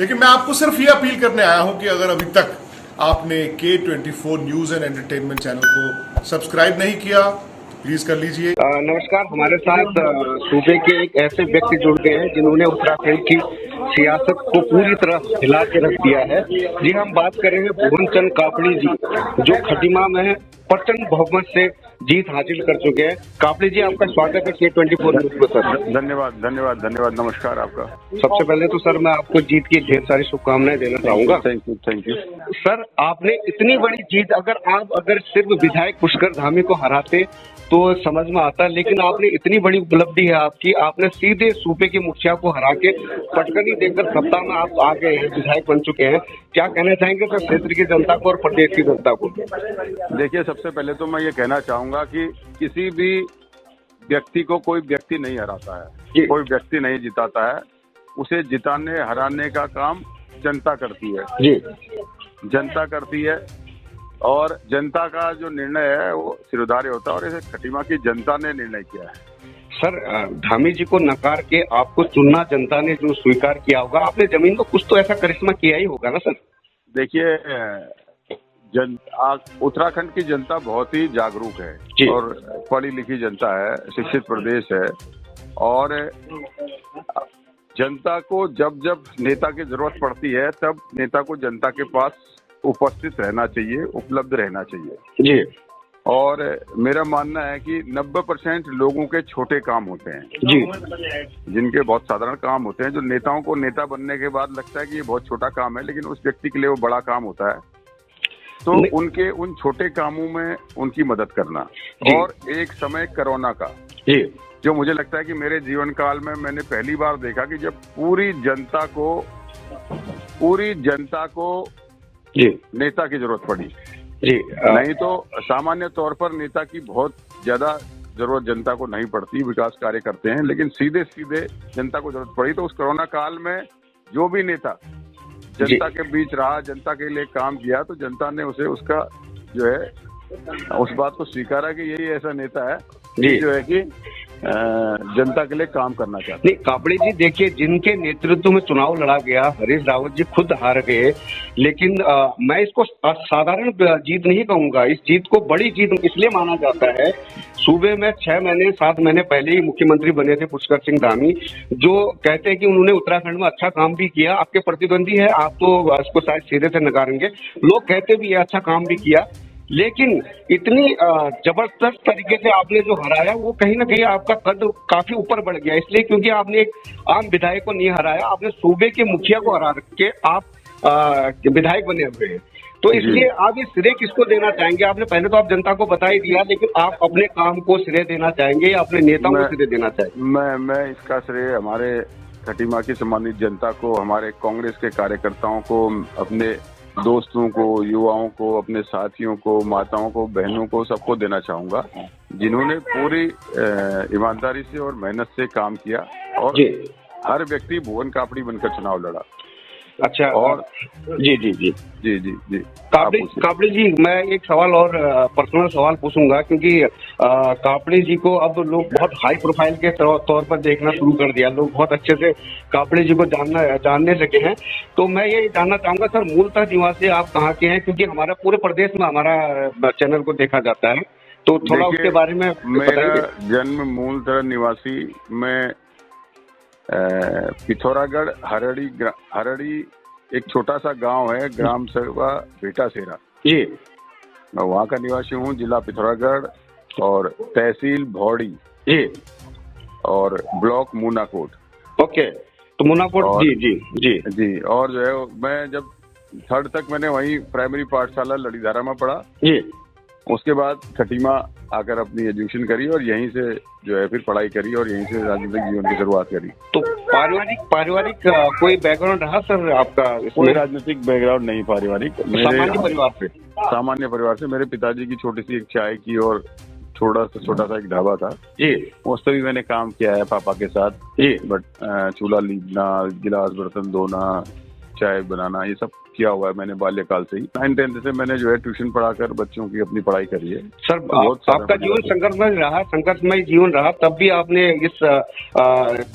लेकिन मैं आपको सिर्फ ये अपील करने आया हूं कि अगर अभी तक आपने K24 news and entertainment channel को सब्सक्राइब नहीं किया तो प्लीज कर लीजिए। नमस्कार। हमारे साथ सूबे के एक ऐसे व्यक्ति जुड़ गए हैं जिन्होंने उत्तराखंड की सियासत को पूरी तरह हिला के रख दिया है। जी, हम बात कर रहे हैं भुवन चंद कापड़ी जी, जो खटीमा में प्रचंड बहुमत से जीत हासिल कर चुके हैं। कापड़ी जी, आपका स्वागत है K24 न्यूज पर। सर धन्यवाद। नमस्कार आपका। सबसे पहले तो सर मैं आपको जीत की ढेर सारी शुभकामनाएं देना चाहूंगा। Thank you. सर, आपने इतनी बड़ी जीत, अगर सिर्फ विधायक पुष्कर धामी को हराते तो समझ में आता, लेकिन आपने इतनी बड़ी उपलब्धि है आपकी, आपने सीधे सूबे के मुखिया को हरा के पटकनी देकर सत्ता में आप आ गए हैं, विधायक बन चुके हैं। क्या कहना चाहेंगे सर क्षेत्र की जनता को और प्रदेश की जनता को? देखिए, सबसे पहले तो मैं ये कहना चाहूंगा कि किसी भी व्यक्ति को कोई व्यक्ति नहीं हराता है, कोई व्यक्ति नहीं जिताता है। उसे जिताने हराने का काम जनता करती है जी, जनता करती है। और जनता का जो निर्णय है वो सिरोधार्य होता है, और इसे खटीमा की जनता ने निर्णय किया है। सर, धामी जी को नकार के आपको चुनना जनता ने जो स्वीकार किया होगा, आपने जमीन को कुछ तो ऐसा करिश्मा किया ही होगा ना सर? देखिए, उत्तराखंड की जनता बहुत ही जागरूक है और पढ़ी लिखी जनता है, शिक्षित प्रदेश है। और जनता को जब जब नेता की जरूरत पड़ती है तब नेता को जनता के पास उपस्थित रहना चाहिए, उपलब्ध रहना चाहिए जी। और मेरा मानना है कि 90% लोगों के छोटे काम होते हैं जी, जिनके बहुत साधारण काम होते हैं, जो नेताओं को नेता बनने के बाद लगता है कि ये बहुत छोटा काम है, लेकिन उस व्यक्ति के लिए वो बड़ा काम होता है। तो उनके उन छोटे कामों में उनकी मदद करना। और एक समय कोरोना का जी, जो मुझे लगता है कि मेरे जीवन काल में मैंने पहली बार देखा कि जब पूरी जनता को जी, नेता की जरूरत पड़ी जी। नहीं तो सामान्य तौर पर नेता की बहुत ज्यादा जरूरत जनता को नहीं पड़ती, विकास कार्य करते हैं, लेकिन सीधे जनता को जरूरत पड़ी। तो उस कोरोना काल में जो भी नेता जनता के बीच रहा, जनता के लिए काम किया, तो जनता ने उसे उसका जो है उस बात को स्वीकारा कि यही ऐसा नेता है जो है कि जनता के लिए काम करना चाहते। नहीं कापड़ी जी, देखिए, जिनके नेतृत्व में चुनाव लड़ा गया, हरीश रावत जी खुद हार गए, लेकिन मैं इसको साधारण जीत नहीं कहूंगा। इस जीत को बड़ी जीत इसलिए माना जाता है। सूबे में 6-7 महीने पहले ही मुख्यमंत्री बने थे पुष्कर सिंह धामी, जो कहते हैं कि उन्होंने उत्तराखंड में अच्छा काम भी किया। आपके प्रतिद्वंदी है, आप तो इसको शायद सीधे से नकारेंगे, लोग कहते भी है अच्छा काम भी किया, लेकिन इतनी जबरदस्त तरीके से आपने जो हराया, वो कहीं ना कहीं आपका कद काफी ऊपर बढ़ गया। इसलिए क्योंकि आपने एक आम विधायक को नहीं हराया, आपने सूबे के मुखिया को हरा के आप विधायक बने हुए हैं। तो इसलिए आप ये श्रेय किसको देना चाहेंगे? आपने पहले तो आप जनता को बता ही दिया, लेकिन आप अपने काम को श्रेय देना चाहेंगे या अपने नेताओं को श्रेय देना चाहेंगे? मैं इसका श्रेय हमारे खटीमा की सम्मानित जनता को, हमारे कांग्रेस के कार्यकर्ताओं को, अपने दोस्तों को, युवाओं को, अपने साथियों को, माताओं को, बहनों को, सबको देना चाहूंगा, जिन्होंने पूरी ईमानदारी से और मेहनत से काम किया। और हर व्यक्ति भुवन कापड़ी बनकर चुनाव लड़ा। अच्छा, और जी। कापड़ी जी, मैं एक सवाल और पर्सनल सवाल पूछूंगा, क्योंकि कापड़ी जी को अब लोग बहुत हाई प्रोफाइल के तौर पर देखना शुरू कर दिया। लोग बहुत अच्छे से कापड़ी जी को जानने लगे हैं। तो मैं ये जानना चाहूंगा सर, मूलतः निवासी आप कहाँ के हैं? क्योंकि हमारा पूरे प्रदेश में हमारा चैनल को देखा जाता है, तो थोड़ा उसके बारे में मेरा जन्म मूलतः निवासी में पिथौरागढ़ हरड़ी एक छोटा सा गांव है, ग्राम सभा भेटासेरा जी, मैं वहाँ का निवासी हूँ। जिला पिथौरागढ़ और तहसील भौड़ी जी, और ब्लॉक मूनाकोट। ओके, तो मूनाकोट जी। और जो है मैं जब 3rd तक मैंने वहीं प्राइमरी पाठशाला लड़ीधारा में पढ़ा जी। उसके बाद खटीमा आकर अपनी एजुकेशन करी और यहीं से जो है फिर पढ़ाई करी और यहीं से राजनीतिक जीवन की शुरुआत करी। तो पारिवारिक कोई बैकग्राउंड रहा सर आपका? कोई राजनीतिक बैकग्राउंड नहीं पारिवारिक, सामान्य परिवार से। मेरे पिताजी की छोटी सी एक चाय की और छोटा सा एक ढाबा था जी, उससे भी मैंने काम किया है पापा के साथ जी। बट चूल्हा लीपना, गिलास बर्तन धोना, चाय बनाना, ये सब किया हुआ है मैंने बाल्यकाल से ही। 9th-10th से मैंने जो है ट्यूशन पढ़ाकर बच्चों की अपनी पढ़ाई करी है। सर आपका जीवन संघर्षमय जीवन रहा, तब भी आपने इस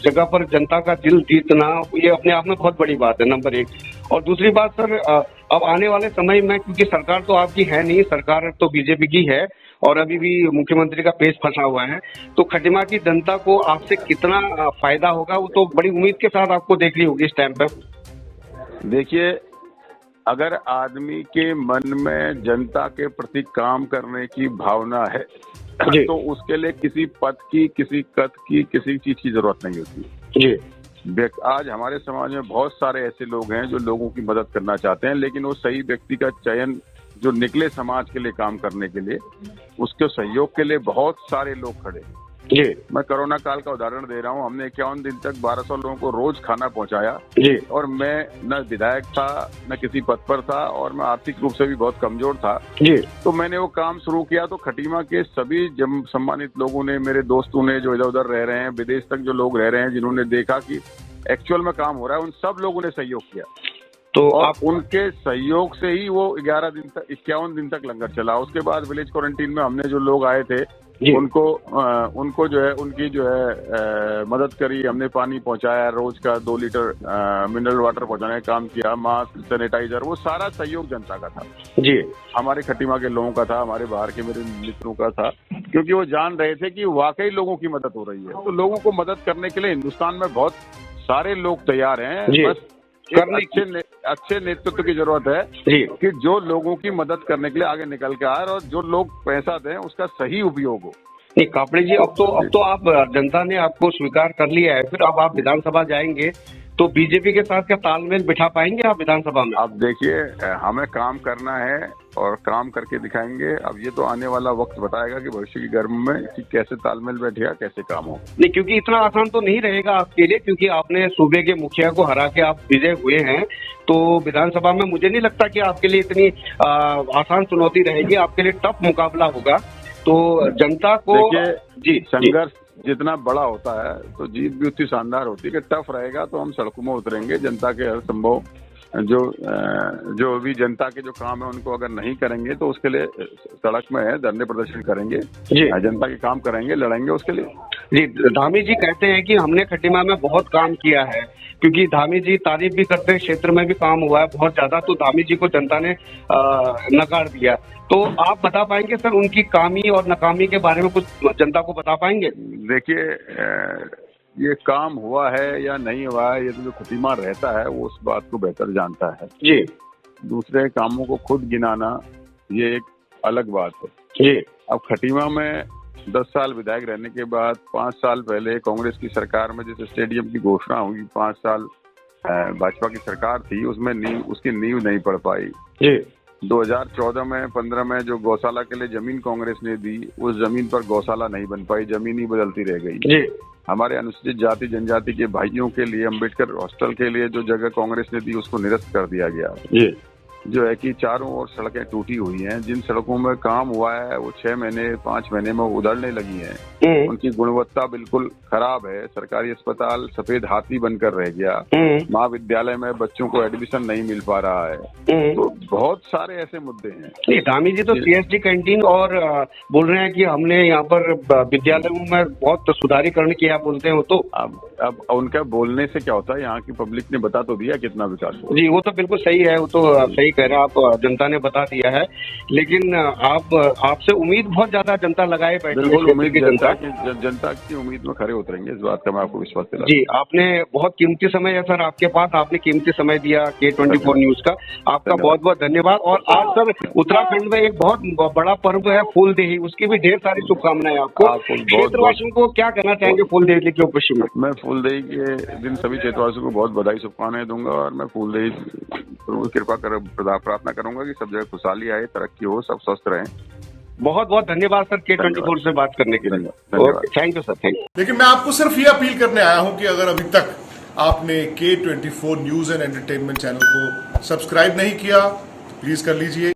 जगह पर जनता का दिल जीतना, ये अपने आप में बहुत बड़ी बात है, नंबर एक। और दूसरी बात सर, अब आने वाले समय में, क्योंकि सरकार तो आपकी है नहीं, सरकार तो बीजेपी की है और अभी भी मुख्यमंत्री का पेच फंसा हुआ है, तो खटीमा की जनता को आपसे कितना फायदा होगा, वो तो बड़ी उम्मीद के साथ आपको देख रही होगी इस टाइम पर। देखिए, अगर आदमी के मन में जनता के प्रति काम करने की भावना है तो उसके लिए किसी पद की, किसी कद की, किसी चीज की जरूरत नहीं होती जी। आज हमारे समाज में बहुत सारे ऐसे लोग हैं जो लोगों की मदद करना चाहते हैं, लेकिन वो सही व्यक्ति का चयन जो निकले समाज के लिए काम करने के लिए, उसके सहयोग के लिए बहुत सारे लोग खड़े हैं। जी। मैं कोरोना काल का उदाहरण दे रहा हूँ। हमने 51 दिन तक 1200 लोगों को रोज खाना पहुंचाया जी। और मैं न विधायक था, न किसी पद पर था, और मैं आर्थिक रूप से भी बहुत कमजोर था जी। तो मैंने वो काम शुरू किया। तो खटीमा के सभी सम्मानित लोगों ने, मेरे दोस्तों ने जो इधर उधर रह रहे हैं, विदेश तक जो लोग रह रहे हैं, जिन्होंने देखा कि एक्चुअल में काम हो रहा है, उन सब लोगों ने सहयोग किया। तो आप उनके सहयोग से ही वो 51 दिन तक लंगर चला। उसके बाद विलेज क्वारंटीन में हमने जो लोग आए थे उनको जो है, उनकी जो है मदद करी। हमने पानी पहुंचाया, रोज का 2 लीटर मिनरल वाटर पहुंचाने का काम किया, मास्क, सैनिटाइजर, वो सारा सहयोग जनता का था जी। हमारे खटीमा के लोगों का था, हमारे बाहर के मेरे मित्रों का था, क्योंकि वो जान रहे थे कि वाकई लोगों की मदद हो रही है। तो लोगों को मदद करने के लिए हिंदुस्तान में बहुत सारे लोग तैयार हैं, बस अच्छे नेतृत्व की जरूरत है कि जो लोगों की मदद करने के लिए आगे निकल के आए और जो लोग पैसा दें उसका सही उपयोग हो। नहीं कापड़े जी, अब तो आप, जनता ने आपको स्वीकार कर लिया है, फिर अब आप विधानसभा जाएंगे तो बीजेपी के साथ क्या तालमेल बिठा पाएंगे आप विधानसभा में? अब देखिए, हमें काम करना है और काम करके दिखाएंगे। अब ये तो आने वाला वक्त बताएगा कि भविष्य की गर्भ में कि कैसे तालमेल बैठेगा, कैसे काम हो। नहीं, क्योंकि इतना आसान तो नहीं रहेगा आपके लिए, क्योंकि आपने सूबे के मुखिया को हरा के आप विजय हुए हैं, तो विधानसभा में मुझे नहीं लगता कि आपके लिए इतनी आसान चुनौती रहेगी, आपके लिए टफ मुकाबला होगा। तो जनता को जी, संघर्ष जितना बड़ा होता है तो जीत भी उतनी शानदार होती है। कि टफ रहेगा तो हम सड़कों में उतरेंगे, जनता के हर संभव जो भी जनता के जो काम है उनको अगर नहीं करेंगे तो उसके लिए सड़क में है, धरने प्रदर्शन करेंगे, जनता के काम करेंगे, लड़ेंगे उसके लिए। जी, धामी जी कहते हैं कि हमने खटीमा में बहुत काम किया है, क्योंकि धामी जी तारीफ भी करते हैं, क्षेत्र में भी काम हुआ है बहुत ज्यादा, तो धामी जी को जनता ने नकार दिया। तो आप बता पाएंगे सर उनकी कामी और नाकामी के बारे में कुछ जनता को बता पाएंगे? देखिए, ये काम हुआ है या नहीं हुआ है, ये तो जो खटीमा रहता है वो उस बात को बेहतर जानता है जी। दूसरे कामों को खुद गिनाना ये एक अलग बात है जी। अब खटीमा में 10 साल विधायक रहने के बाद 5 साल पहले कांग्रेस की सरकार में जिस स्टेडियम की घोषणा हुई, 5 साल भाजपा की सरकार थी, उसमें उसकी नींव नहीं पड़ पाई जी। 2014 में 15 में जो गौशाला के लिए जमीन कांग्रेस ने दी, उस जमीन पर गौशाला नहीं बन पाई, जमीन ही बदलती रह गई जी। हमारे अनुसूचित जाति जनजाति के भाइयों के लिए अम्बेडकर हॉस्टल के लिए जो जगह कांग्रेस ने दी उसको निरस्त कर दिया गया जी। जो है कि चारों ओर सड़कें टूटी हुई हैं, जिन सड़कों में काम हुआ है वो 6 महीने 5 महीने में उधड़ने लगी हैं, उनकी गुणवत्ता बिल्कुल खराब है। सरकारी अस्पताल सफेद हाथी बनकर रह गया, महाविद्यालय में बच्चों को एडमिशन नहीं मिल पा रहा है, तो बहुत सारे ऐसे मुद्दे हैं। धामी जी तो CSD कैंटीन और बोल रहे हैं कि हमने यहाँ पर विद्यालयों में बहुत सुधारीकरण किया बोलते हो, तो अब उनका बोलने से क्या होता है, यहाँ की पब्लिक ने बता तो दिया कितना विकास हुआ जी। वो तो बिल्कुल सही है, वो तो सही कह रहे हैं आप, जनता ने बता दिया है, लेकिन आपसे उम्मीद बहुत ज्यादा जनता लगाए बैठी है। उम्मीद जनता की उम्मीद में खड़े उतरेंगे, इस बात का मैं आपको विश्वास दिलाता हूं जी। आपने बहुत कीमती समय है सर आपके पास, आपने कीमती समय दिया K24 न्यूज का, आपका बहुत बहुत धन्यवाद। और आज सर उत्तराखंड में एक बहुत बड़ा पर्व है फूलदेही, उसकी भी ढेर सारी शुभकामनाएं आपको। क्षेत्रवासियों को क्या कहना चाहेंगे फूलदेही के उपलक्ष्य में? मैं फूलदेही के दिन सभी क्षेत्रवासियों को बहुत बधाई शुभकामनाएं दूंगा, और मैं फूलदेही कृपा कर प्रार्थना करूंगा कि सब जगह खुशहाली आए, तरक्की हो, सब स्वस्थ रहें। बहुत बहुत धन्यवाद सर K24 से बात करने के लिए। Thank you sir, thank you. लेकिन मैं आपको सिर्फ ये अपील करने आया हूं कि अगर अभी तक आपने K24 news and entertainment channel को सब्सक्राइब नहीं किया तो प्लीज कर लीजिए,